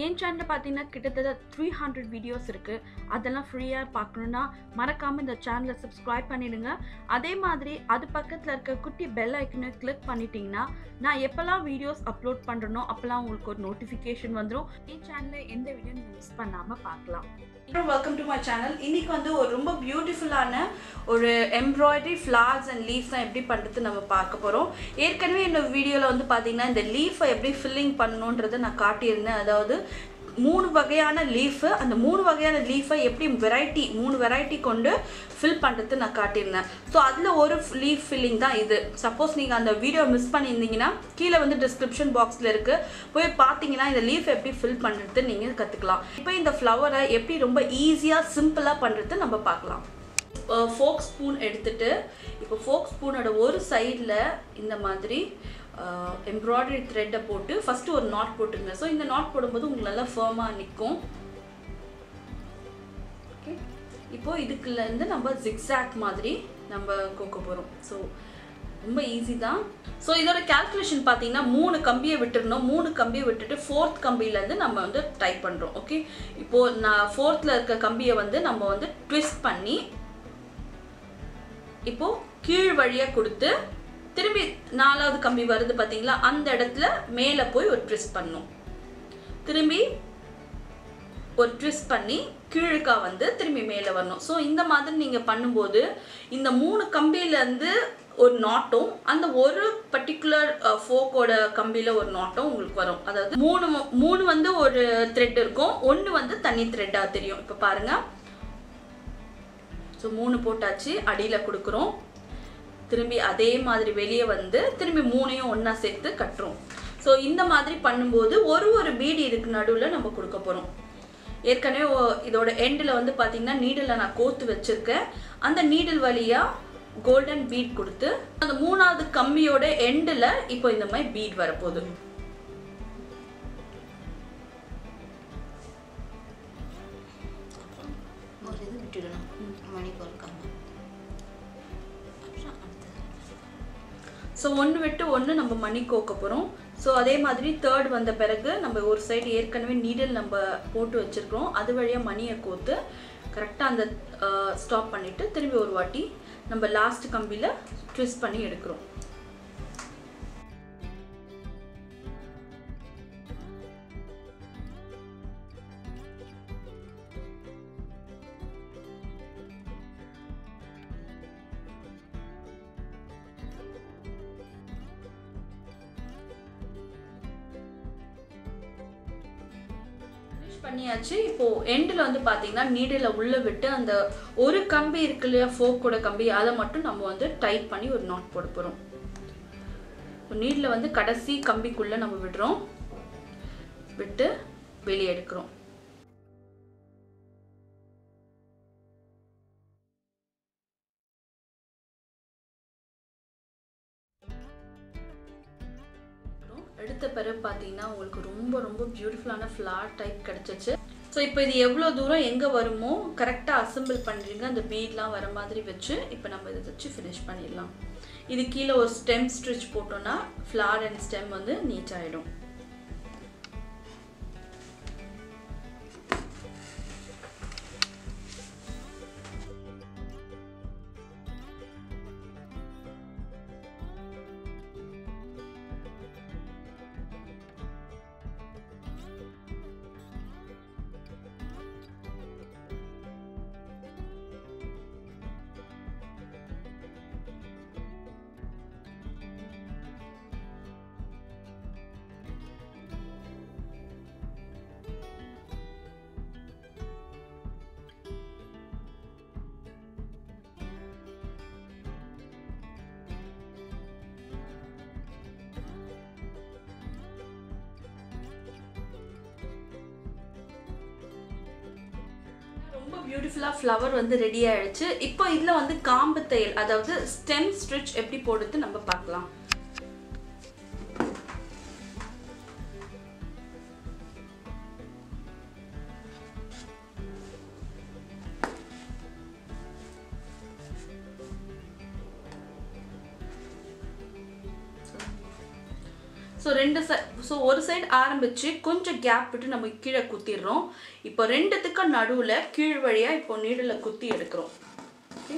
என் சேனல்ல பார்த்தீங்கன்னா கிட்டத்தட்ட 300 வீடியோஸ் இருக்கு. அதெல்லாம் ஃப்ரீயா பார்க்கணும்னா மறக்காம இந்த சேனலை சப்ஸ்கிரைப் பண்ணிடுங்க. அதே மாதிரி அது பக்கத்துல இருக்க குட்டி பெல் ஐக்கனை கிளிக் பண்ணிட்டீங்கன்னா நான் எப்பெல்லாம் வீடியோஸ் அப்லோட் பண்றேனோ அப்பெல்லாம் உங்களுக்கு ஒரு நோட்டிஃபிகேஷன் வந்துடும். என் சேனல்ல எந்த வீடியோ நீங்க மிஸ் பண்ணாம பார்க்கலாம். Welcome to my channel. இன்னைக்கு வந்து ஒரு ரொம்ப பியூட்டிஃபுல்லான ஒரு எம்ப்ராய்டரி ஃப்ளவர்ஸ் அண்ட் லீவ்ஸ் தான் எப்படி பண்ணுறது நம்ம பார்க்க போகிறோம். ஏற்கனவே இந்த வீடியோவில் வந்து பார்த்தீங்கன்னா இந்த லீஃபை எப்படி ஃபில்லிங் பண்ணணுன்றதை நான் காட்டியிருந்தேன். அதாவது 3 வகையான லீஃபு, அந்த 3 வகையான லீஃபை எப்படி மூணு வெரைட்டி கொண்டு ஃபில் பண்ணுறது நான் காட்டியிருந்தேன். ஸோ அதில் ஒரு லீஃப் ஃபில்லிங் தான் இது. சப்போஸ் நீங்கள் அந்த வீடியோ மிஸ் பண்ணியிருந்தீங்கன்னா கீழே வந்து டிஸ்கிரிப்ஷன் பாக்ஸில் இருக்குது, போய் பார்த்தீங்கன்னா இந்த லீஃப் எப்படி ஃபில் பண்ணுறது நீங்கள் கற்றுக்கலாம். இப்போ இந்த ஃப்ளவரை எப்படி ரொம்ப ஈஸியாக சிம்பிளாக பண்ணுறது நம்ம பார்க்கலாம். ஃபோக் ஸ்பூன் எடுத்துகிட்டு இப்போ ஃபோக் ஸ்பூனோட ஒரு சைடில் இந்த மாதிரி எம்ப்ராய்டரி த்ரெட்டை போட்டு ஃபஸ்ட்டு ஒரு நாட் போட்டுருங்க. ஸோ இந்த நாட் போடும்போது உங்களுக்கு நல்லா ஃபர்மாக நிற்கும். ஓகே, இப்போது இதுக்குள்ளேருந்து நம்ம ஜிக்ஸாக் மாதிரி நம்ம கோக்க போகிறோம். ஸோ ரொம்ப ஈஸி தான். ஸோ இதோட கேல்குலேஷன் பார்த்தீங்கன்னா 3 கம்பியை விட்டுருந்தோம். 3 கம்பியை விட்டுட்டு 4th கம்பியிலேருந்து நம்ம வந்து டைப் பண்ணுறோம். ஓகே, இப்போது நான் 4th இருக்க கம்பியை வந்து நம்ம வந்து ட்விஸ்ட் பண்ணி இப்போது கீழ் வழியாக கொடுத்து திரும்பி 4வது கம்பி வருது பார்த்தீங்களா, அந்த இடத்துல மேலே போய் ஒரு ட்விஸ்ட் பண்ணணும். திரும்பி ஒரு ட்விஸ்ட் பண்ணி கீழுக்கா வந்து திரும்பி மேலே வரணும். ஸோ இந்த மாதிரி நீங்கள் பண்ணும்போது இந்த 3 கம்பியிலேருந்து ஒரு நாட்டும் அந்த ஒரு பர்டிகுலர் ஃபோக்கோட கம்பியில் ஒரு நாட்டும் உங்களுக்கு வரும். அதாவது மூணு வந்து ஒரு த்ரெட் இருக்கும், ஒன்று வந்து தனி த்ரெட்டாக தெரியும். இப்போ பாருங்கள், ஸோ 3 போட்டாச்சு, அடியில் கொடுக்குறோம். திரும்பி அதே மாதிரி வெளியே வந்து திரும்பி 3ஐயும் ஒன்றா சேர்த்து கட்டுறோம். ஸோ இந்த மாதிரி பண்ணும்போது ஒரு பீடு இதுக்கு நடுவில் நம்ம கொடுக்க போகிறோம். ஏற்கனவே இதோட எண்டில் வந்து பார்த்தீங்கன்னா நீடில் நான் கோர்த்து வச்சுருக்கேன். அந்த நீடில் வழியாக கோல்டன் பீட் கொடுத்து அந்த 3வது கம்பியோட எண்டில் இப்போ இந்த மாதிரி பீட் வரப்போகுது. ஸோ ஒன்று விட்டு ஒன்று நம்ம மணி கோக்க போகிறோம். ஸோ அதே மாதிரி 3rd வந்த பிறகு நம்ம ஒரு சைடு ஏற்கனவே நீடில் நம்ம போட்டு வச்சுருக்கிறோம், அது வழியாக மணியை கோத்து கரெக்டாக அந்த ஸ்டாப் பண்ணிவிட்டு திரும்பி ஒரு வாட்டி நம்ம லாஸ்ட் கம்பியில் ட்விஸ்ட் பண்ணி எடுக்கிறோம். பண்ணியாச்சு. இப்போ எண்டில் வந்து பார்த்தீங்கன்னா நீடில் உள்ள விட்டு அந்த ஒரு கம்பி இருக்கு இல்லையா, ஃபோக்கோட கம்பி, அதை மட்டும் நம்ம வந்து டைட் பண்ணி ஒரு நாட் போட போகிறோம். நீடில் வந்து கடைசி கம்பிக்குள்ளே நம்ம விடுறோம், விட்டு வெளியே எடுக்கிறோம். எடுத்த பிறகு பார்த்தீங்கன்னா உங்களுக்கு ரொம்ப பியூட்டிஃபுல்லான ஃப்ளவர் டைப் கிடச்சிச்சு. ஸோ இப்போ இது எவ்வளோ தூரம் எங்கே வருமோ கரெக்டாக அசம்பிள் பண்ணுறீங்க, அந்த பீட்லாம் வர மாதிரி வச்சு இப்போ நம்ம இதை வச்சு ஃபினிஷ் பண்ணிடலாம். இது கீழே ஒரு ஸ்டெம் ஸ்டிச் போட்டோன்னா ஃப்ளவர் அண்ட் ஸ்டெம் வந்து நீட் ஆகிடும். ரொம்ப பியூட்டிஃபுல்லாக ஃப்ளவர் வந்து ரெடி ஆயிடுச்சு. இப்போ இதில் வந்து காம்பு தையல், அதாவது ஸ்டெம் ஸ்டிச் எப்படி போடுறது நம்ம பார்க்கலாம். ஸோ ஒரு சைடு ஆரம்பிச்சு கொஞ்சம் கேப் விட்டு நம்ம கீழே குத்திடுறோம். இப்போ ரெண்டுத்துக்கும் நடுவில் கீழ் வழியாக இப்போ நீடில் குத்தி எடுக்கிறோம். ஓகே,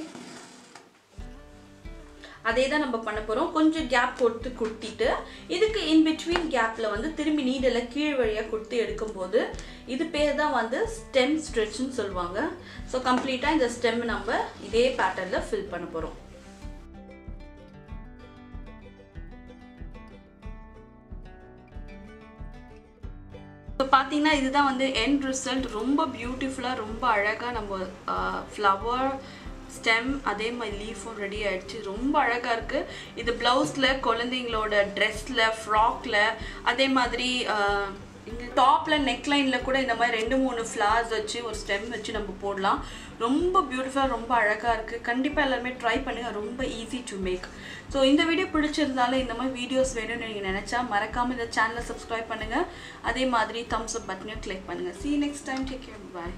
அதே தான் நம்ம பண்ண போகிறோம். கொஞ்சம் கேப் கொடுத்து குத்திட்டு இதுக்கு இன்பிட்வீன் கேப்பில் வந்து திரும்பி நீடில் கீழ் வழியாக குத்தி எடுக்கும்போது இது பேர் தான் வந்து ஸ்டெம் ஸ்ட்ரெச்னு சொல்லுவாங்க. ஸோ கம்ப்ளீட்டாக இந்த ஸ்டெம் நம்ம இதே பேட்டர்னில் ஃபில் பண்ண போகிறோம். இப்போ பார்த்தீங்கன்னா இதுதான் வந்து எண்ட் ரிசல்ட். ரொம்ப பியூட்டிஃபுல்லாக ரொம்ப அழகாக நம்ம ஃப்ளவர் ஸ்டெம் அதே மாதிரி லீஃபும் ரெடி ஆகிடுச்சு. ரொம்ப அழகாக இருக்குது. இது ப்ளவுஸில், குழந்தைங்களோட ட்ரெஸ்ஸில், ஃப்ராக்கில், அதே மாதிரி இங்கே டாப்பில் நெக்லைனில் கூட இந்த மாதிரி 2-3 ஃப்ளவர்ஸ் வச்சு ஒரு ஸ்டெம் வச்சு நம்ம போடலாம். ரொம்ப பியூட்டிஃபுல்லாக ரொம்ப அழகாக இருக்குது. கண்டிப்பாக எல்லாருமே ட்ரை பண்ணுங்கள். ரொம்ப ஈஸி டு மேக். ஸோ இந்த வீடியோ பிடிச்சிருந்தாலும் இந்த மாதிரி வீடியோஸ் வேணும்னு நீங்கள் நினச்சா மறக்காமல் இந்த சேனலை சப்ஸ்கிரைப் பண்ணுங்கள். அதே மாதிரி தம்ஸ் அப் பட்டனையும் கிளிக் பண்ணுங்கள். See you next time. Take care. Bye.